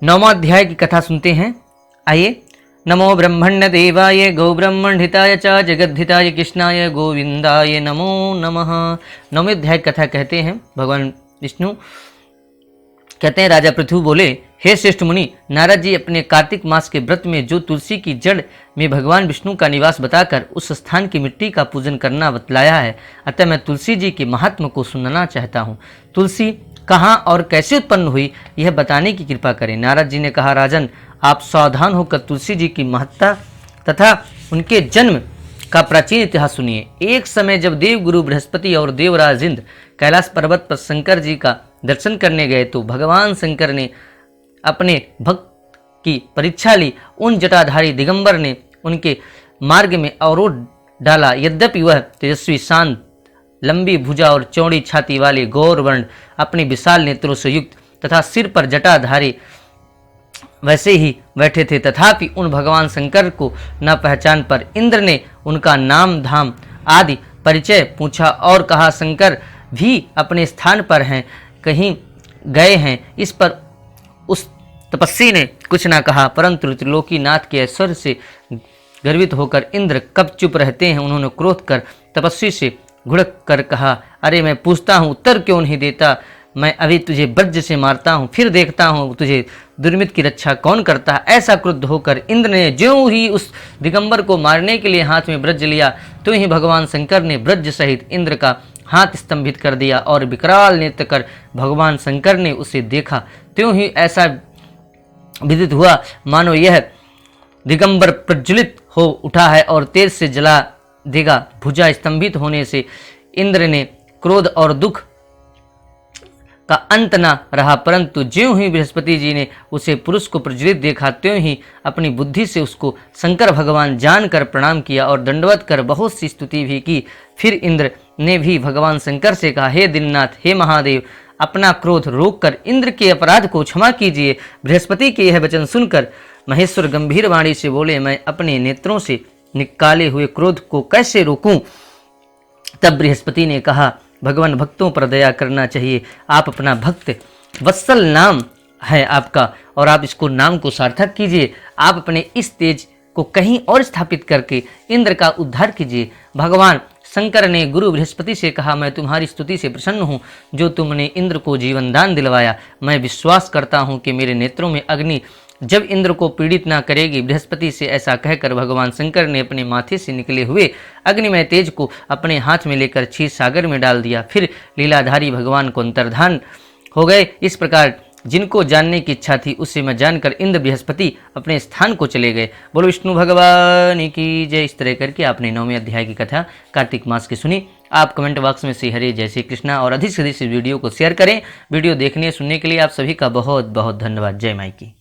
9वां अध्याय की कथा सुनते हैं। आइए। नमो ब्रह्मण्य देवाय गौ ब्रह्मणहिताय च जगद्धिताय कृष्णाय गोविंदाय नमो नमः। 9वें अध्याय की कथा कहते हैं, भगवान विष्णु कहते हैं, राजा पृथु बोले, हे श्रेष्ठ मुनि, नारद जी अपने कार्तिक मास के व्रत में जो तुलसी की जड़ में भगवान विष्णु का निवास बताकर उस स्थान की मिट्टी का पूजन करना बतलाया है, अतः मैं तुलसी जी के महात्म को सुनना चाहता हूँ। तुलसी कहाँ और कैसे उत्पन्न हुई, यह बताने की कृपा करें। नारद जी ने कहा, राजन, आप सावधान होकर तुलसी जी की महत्ता तथा उनके जन्म का प्राचीन इतिहास सुनिए। एक समय जब देव गुरु बृहस्पति और देवराज इंद्र कैलाश पर्वत पर शंकर जी का दर्शन करने गए तो भगवान शंकर ने अपने भक्त की परीक्षा ली। उन जटाधारी दिगंबर ने उनके मार्ग में अवरोध डाला। यद्यपि वह तेजस्वी, शांत, लंबी भुजा और चौड़ी छाती वाले गौर वर्ण, अपने विशाल नेत्रों से युक्त तथा सिर पर जटाधारी वैसे ही बैठे थे, तथापि उन भगवान शंकर को न पहचान पर इंद्र ने उनका नाम धाम आदि परिचय पूछा और कहा, शंकर भी अपने स्थान पर हैं, कहीं गए हैं। इस पर उस तपस्वी ने कुछ न कहा, परंतु त्रिलोकीनाथ के ऐश्वर्य से गर्वित होकर इंद्र कब चुप रहते हैं। उन्होंने क्रोध कर तपस्वी से घुड़क कर कहा, अरे मैं पूछता हूँ, उत्तर क्यों नहीं देता? मैं अभी तुझे वज्र से मारता हूँ, फिर देखता हूँ तुझे दुर्मित की रक्षा कौन करता है। ऐसा क्रुद्ध होकर इंद्र ने ज्यों ही उस दिगंबर को मारने के लिए हाथ में वज्र लिया, तो ही भगवान शंकर ने वज्र सहित इंद्र का हाथ स्तंभित कर दिया और विकराल नृत्य कर भगवान शंकर ने उसे देखा। त्यों ही ऐसा विदित हुआ मानो यह दिगंबर प्रज्वलित हो उठा है और तेज से जला देगा। भुजा स्तंभित होने से इंद्र ने क्रोध और दुख का अंत न रहा, परंतु ज्यों ही बृहस्पति जी ने उसे पुरुष को प्रज्वलित देखा, त्यों ही अपनी बुद्धि से उसको शंकर भगवान जानकर प्रणाम किया और दंडवत कर बहुत सी स्तुति भी की। फिर इंद्र ने भी भगवान शंकर से कहा, हे दीननाथ, हे महादेव, अपना क्रोध रोककर इंद्र के अपराध को क्षमा कीजिए। बृहस्पति के यह वचन सुनकर महेश्वर गंभीर वाणी से बोले, मैं अपने नेत्रों से निकाले हुए क्रोध को कैसे रोकूं? तब बृहस्पति ने कहा, भगवान भक्तों पर दया करना चाहिए। आप अपना भक्त, वत्सल नाम है आपका, और आप इसको नाम को सार्थक कीजिए। आप अपने इस तेज को कहीं और स्थापित करके इंद्र का उद्धार कीजिए। भगवान शंकर ने गुरु बृहस्पति से कहा, मैं तुम्हारी स्तुति से प्रसन्न हूँ जो तुमने इंद्र को जीवन दान दिलवाया। मैं विश्वास करता हूँ कि मेरे नेत्रों में अग्नि जब इंद्र को पीड़ित ना करेगी। बृहस्पति से ऐसा कहकर भगवान शंकर ने अपने माथे से निकले हुए अग्निमय तेज को अपने हाथ में लेकर क्षीर सागर में डाल दिया। फिर लीलाधारी भगवान को अंतर्धान हो गए। इस प्रकार जिनको जानने की इच्छा थी उसे मैं जानकर इंद्र बृहस्पति अपने स्थान को चले गए। बोलो विष्णु भगवान की जय। इस तरह करके आपने 9वें अध्याय की कथा कार्तिक मास की सुनी। आप कमेंट बॉक्स में श्री हरे जय श्री कृष्णा और अधिक से अधिक इस वीडियो को शेयर करें। वीडियो देखने सुनने के लिए आप सभी का बहुत बहुत धन्यवाद। जय माई की।